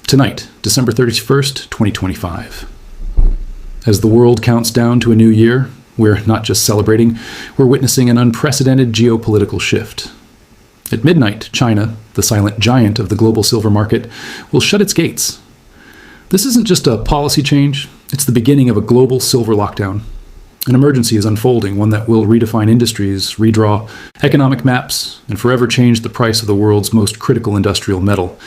Tonight, December 31st, 2025. As the world counts down to a new year, we're not just celebrating, we're witnessing an unprecedented geopolitical shift. At midnight, China, the silent giant of the global silver market, will shut its gates. This isn't just a policy change, it's the beginning of a global silver lockdown. An emergency is unfolding, one that will redefine industries, redraw economic maps, and forever change the price of the world's most critical industrial metal.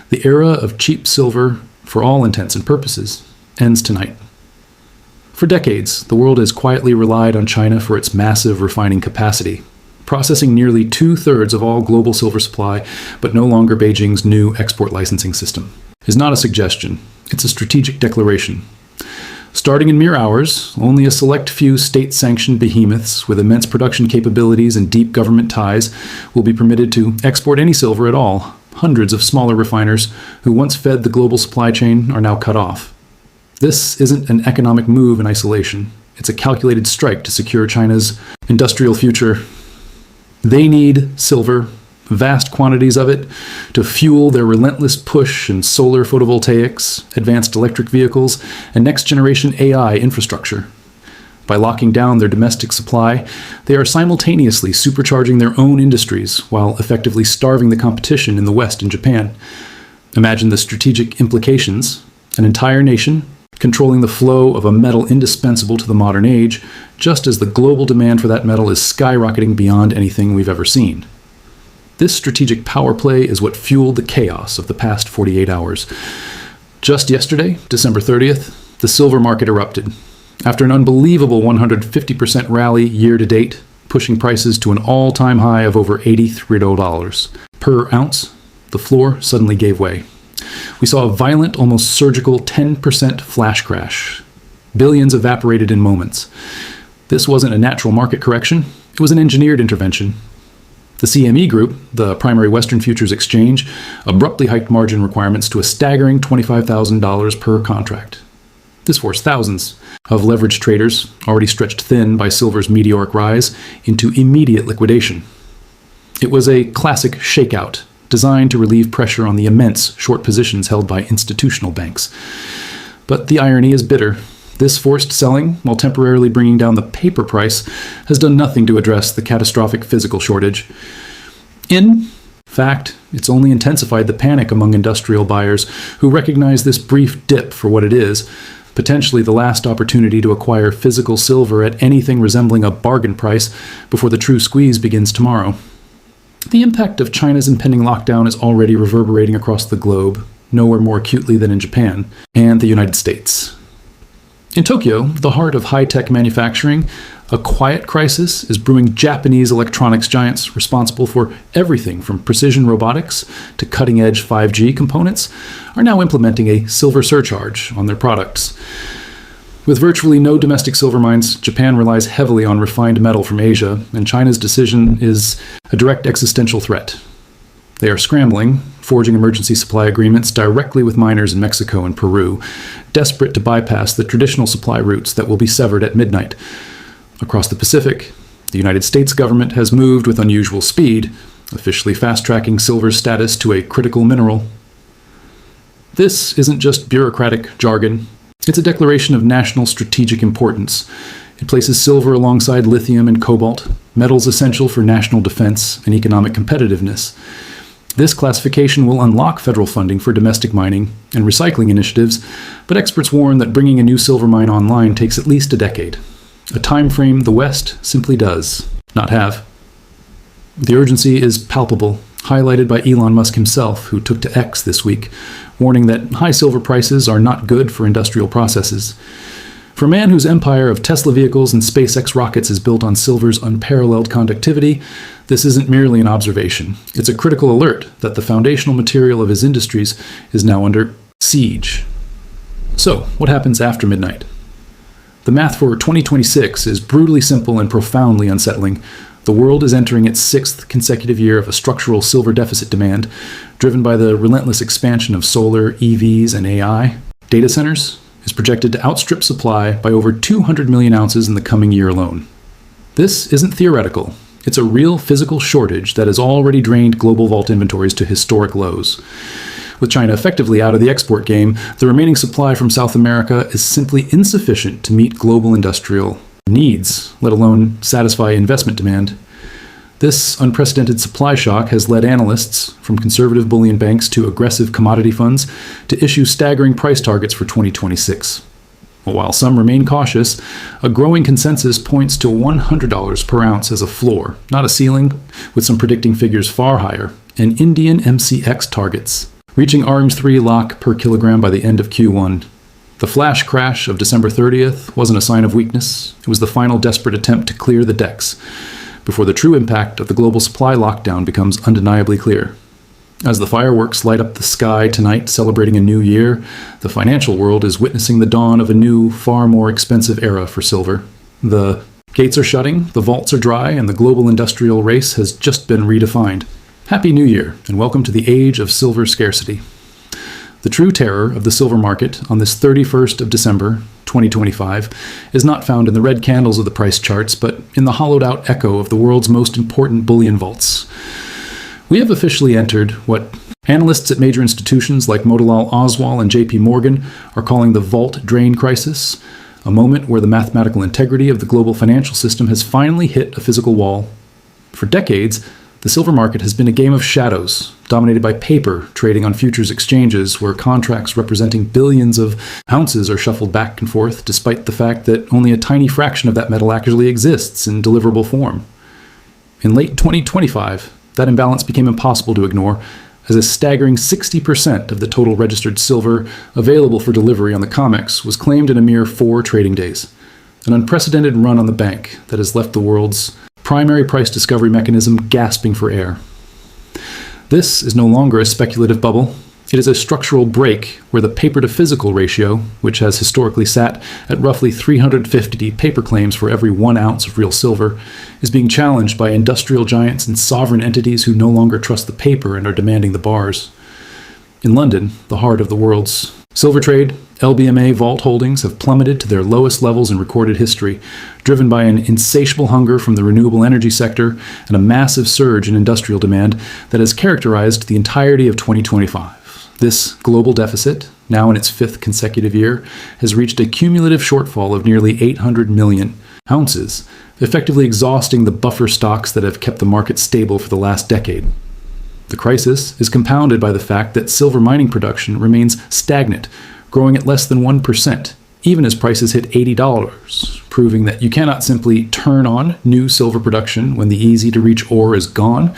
The era of cheap silver, for all intents and purposes, ends tonight. For decades, the world has quietly relied on China for its massive refining capacity, processing nearly 2/3 of all global silver supply, but no longer Beijing's new export licensing system. It's not a suggestion, it's a strategic declaration. Starting in mere hours, only a select few state-sanctioned behemoths with immense production capabilities and deep government ties will be permitted to export any silver at all. Hundreds of smaller refiners who once fed the global supply chain are now cut off. This isn't an economic move in isolation. It's a calculated strike to secure China's industrial future. They need silver, vast quantities of it, to fuel their relentless push in solar photovoltaics, advanced electric vehicles, and next-generation AI infrastructure. By locking down their domestic supply, they are simultaneously supercharging their own industries while effectively starving the competition in the West and Japan. Imagine the strategic implications: an entire nation controlling the flow of a metal indispensable to the modern age, just as the global demand for that metal is skyrocketing beyond anything we've ever seen. This strategic power play is what fueled the chaos of the past 48 hours. Just yesterday, December 30th, the silver market erupted. After an unbelievable 150% rally year to date, pushing prices to an all-time high of over $83 per ounce, the floor suddenly gave way. We saw a violent, almost surgical 10% flash crash. Billions evaporated in moments. This wasn't a natural market correction, it was an engineered intervention. The CME Group, the primary Western futures exchange, abruptly hiked margin requirements to a staggering $25,000 per contract. This forced thousands of leveraged traders, already stretched thin by silver's meteoric rise, into immediate liquidation. It was a classic shakeout, designed to relieve pressure on the immense short positions held by institutional banks. But the irony is bitter. This forced selling, while temporarily bringing down the paper price, has done nothing to address the catastrophic physical shortage. In fact, it's only intensified the panic among industrial buyers who recognize this brief dip for what it is, potentially the last opportunity to acquire physical silver at anything resembling a bargain price before the true squeeze begins tomorrow. The impact of China's impending lockdown is already reverberating across the globe, nowhere more acutely than in Japan and the United States. In Tokyo, the heart of high-tech manufacturing, a quiet crisis is brewing. Japanese electronics giants responsible for everything from precision robotics to cutting-edge 5G components are now implementing a silver surcharge on their products. With virtually no domestic silver mines, Japan relies heavily on refined metal from Asia, and China's decision is a direct existential threat. They are scrambling, forging emergency supply agreements directly with miners in Mexico and Peru, desperate to bypass the traditional supply routes that will be severed at midnight. Across the Pacific, the United States government has moved with unusual speed, officially fast-tracking silver's status to a critical mineral. This isn't just bureaucratic jargon. It's a declaration of national strategic importance. It places silver alongside lithium and cobalt, metals essential for national defense and economic competitiveness. This classification will unlock federal funding for domestic mining and recycling initiatives, but experts warn that bringing a new silver mine online takes at least a decade, a time frame the West simply does not have. The urgency is palpable, highlighted by Elon Musk himself, who took to X this week, warning that high silver prices are not good for industrial processes. For a man whose empire of Tesla vehicles and SpaceX rockets is built on silver's unparalleled conductivity, this isn't merely an observation. It's a critical alert that the foundational material of his industries is now under siege. So, what happens after midnight? The math for 2026 is brutally simple and profoundly unsettling. The world is entering its sixth consecutive year of a structural silver deficit demand, driven by the relentless expansion of solar, EVs, and AI. Data centers is projected to outstrip supply by over 200 million ounces in the coming year alone. This isn't theoretical. It's a real physical shortage that has already drained global vault inventories to historic lows. With China effectively out of the export game, the remaining supply from South America is simply insufficient to meet global industrial needs, let alone satisfy investment demand. This unprecedented supply shock has led analysts, from conservative bullion banks to aggressive commodity funds, to issue staggering price targets for 2026. While some remain cautious, a growing consensus points to $100 per ounce as a floor, not a ceiling, with some predicting figures far higher, and Indian MCX targets, reaching ARMS 3 lock per kilogram by the end of Q1. The flash crash of December 30th wasn't a sign of weakness. It was the final desperate attempt to clear the decks, before the true impact of the global supply lockdown becomes undeniably clear. As the fireworks light up the sky tonight celebrating a new year, the financial world is witnessing the dawn of a new, far more expensive era for silver. The gates are shutting, the vaults are dry, and the global industrial race has just been redefined. Happy New Year, and welcome to the age of silver scarcity. The true terror of the silver market on this 31st of December, 2025, is not found in the red candles of the price charts, but in the hollowed-out echo of the world's most important bullion vaults. We have officially entered what analysts at major institutions like Motilal Oswal and JP Morgan are calling the vault drain crisis, a moment where the mathematical integrity of the global financial system has finally hit a physical wall. For decades, the silver market has been a game of shadows, dominated by paper trading on futures exchanges where contracts representing billions of ounces are shuffled back and forth, despite the fact that only a tiny fraction of that metal actually exists in deliverable form. In late 2025, that imbalance became impossible to ignore, as a staggering 60% of the total registered silver available for delivery on the COMEX was claimed in a mere 4 trading days, an unprecedented run on the bank that has left the world's primary price discovery mechanism gasping for air. This is no longer a speculative bubble. It is a structural break where the paper-to-physical ratio, which has historically sat at roughly 350 paper claims for every 1 ounce of real silver, is being challenged by industrial giants and sovereign entities who no longer trust the paper and are demanding the bars. In London, the heart of the world's silver trade, LBMA vault holdings have plummeted to their lowest levels in recorded history, driven by an insatiable hunger from the renewable energy sector and a massive surge in industrial demand that has characterized the entirety of 2025. This global deficit, now in its 5th consecutive year, has reached a cumulative shortfall of nearly 800 million ounces, effectively exhausting the buffer stocks that have kept the market stable for the last decade. The crisis is compounded by the fact that silver mining production remains stagnant, growing at less than 1%, even as prices hit $80, proving that you cannot simply turn on new silver production when the easy-to-reach ore is gone.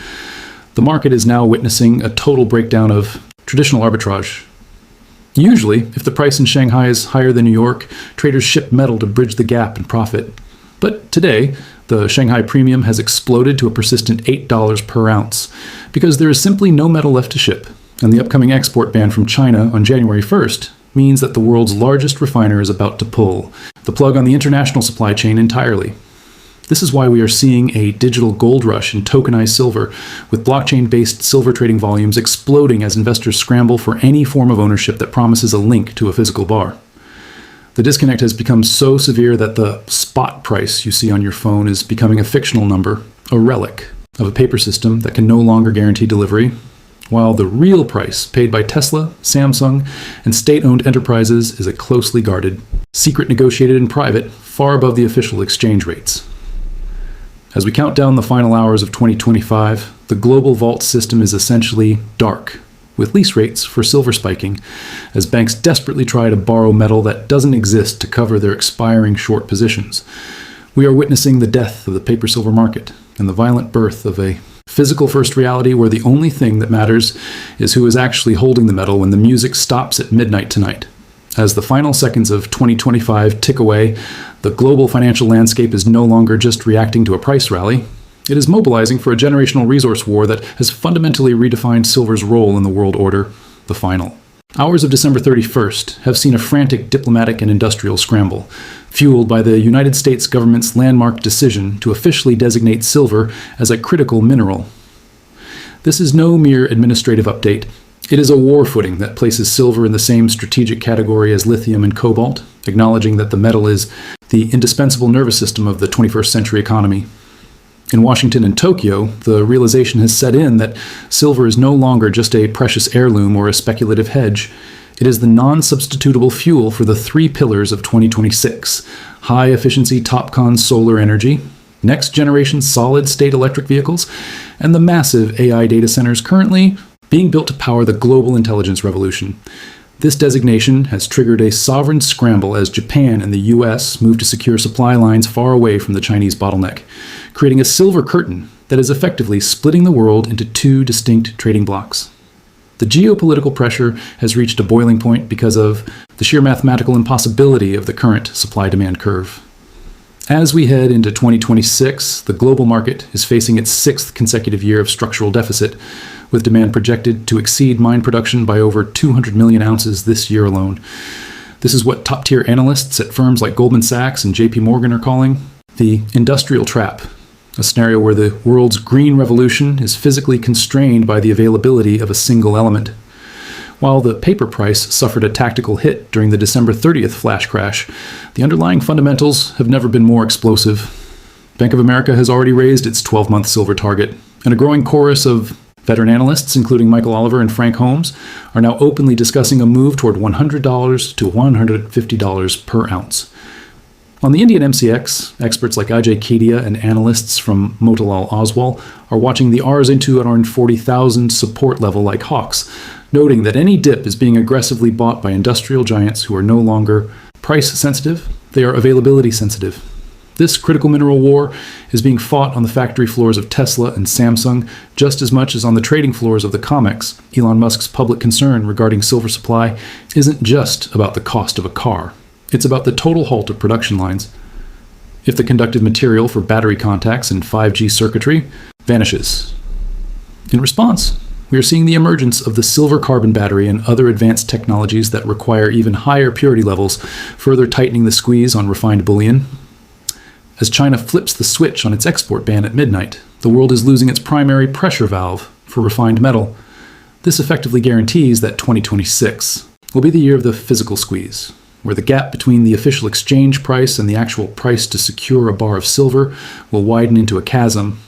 The market is now witnessing a total breakdown of traditional arbitrage. Usually, if the price in Shanghai is higher than New York, traders ship metal to bridge the gap and profit. But today, the Shanghai premium has exploded to a persistent $8 per ounce, because there is simply no metal left to ship, and the upcoming export ban from China on January 1st means that the world's largest refiner is about to pull the plug on the international supply chain entirely. This is why we are seeing a digital gold rush in tokenized silver, with blockchain-based silver trading volumes exploding as investors scramble for any form of ownership that promises a link to a physical bar. The disconnect has become so severe that the spot price you see on your phone is becoming a fictional number, a relic of a paper system that can no longer guarantee delivery, while the real price paid by Tesla, Samsung, and state-owned enterprises is a closely guarded, secret negotiated in private, far above the official exchange rates. As we count down the final hours of 2025, the global vault system is essentially dark, with lease rates for silver spiking, as banks desperately try to borrow metal that doesn't exist to cover their expiring short positions. We are witnessing the death of the paper silver market and the violent birth of a physical first reality where the only thing that matters is who is actually holding the metal when the music stops at midnight tonight. As the final seconds of 2025 tick away, the global financial landscape is no longer just reacting to a price rally. It is mobilizing for a generational resource war that has fundamentally redefined silver's role in the world order, the final. Hours of December 31st have seen a frantic diplomatic and industrial scramble, fueled by the United States government's landmark decision to officially designate silver as a critical mineral. This is no mere administrative update. It is a war footing that places silver in the same strategic category as lithium and cobalt, acknowledging that the metal is the indispensable nervous system of the 21st century economy. In Washington and Tokyo, the realization has set in that silver is no longer just a precious heirloom or a speculative hedge. It is the non-substitutable fuel for the three pillars of 2026: high-efficiency TOPCon solar energy, next-generation solid-state electric vehicles, and the massive AI data centers currently being built to power the global intelligence revolution. This designation has triggered a sovereign scramble as Japan and the US move to secure supply lines far away from the Chinese bottleneck, creating a silver curtain that is effectively splitting the world into two distinct trading blocks. The geopolitical pressure has reached a boiling point because of the sheer mathematical impossibility of the current supply-demand curve. As we head into 2026, the global market is facing its sixth consecutive year of structural deficit, with demand projected to exceed mine production by over 200 million ounces this year alone. This is what top-tier analysts at firms like Goldman Sachs and JP Morgan are calling the industrial trap, a scenario where the world's green revolution is physically constrained by the availability of a single element. While the paper price suffered a tactical hit during the December 30th flash crash, the underlying fundamentals have never been more explosive. Bank of America has already raised its 12-month silver target, and a growing chorus of veteran analysts, including Michael Oliver and Frank Holmes, are now openly discussing a move toward $100 to $150 per ounce. On the Indian MCX, experts like Ajay Kedia and analysts from Motilal Oswal are watching the Rs into at around 40,000 support level like hawks, noting that any dip is being aggressively bought by industrial giants who are no longer price sensitive, they are availability sensitive. This critical mineral war is being fought on the factory floors of Tesla and Samsung just as much as on the trading floors of the COMEX. Elon Musk's public concern regarding silver supply isn't just about the cost of a car. It's about the total halt of production lines. If the conductive material for battery contacts and 5G circuitry vanishes. In response, we are seeing the emergence of the silver carbon battery and other advanced technologies that require even higher purity levels, further tightening the squeeze on refined bullion. As China flips the switch on its export ban at midnight, the world is losing its primary pressure valve for refined metal. This effectively guarantees that 2026 will be the year of the physical squeeze, where the gap between the official exchange price and the actual price to secure a bar of silver will widen into a chasm.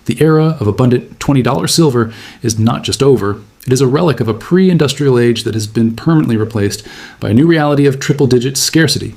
The era of abundant $20 silver is not just over, it is a relic of a pre-industrial age that has been permanently replaced by a new reality of triple-digit scarcity.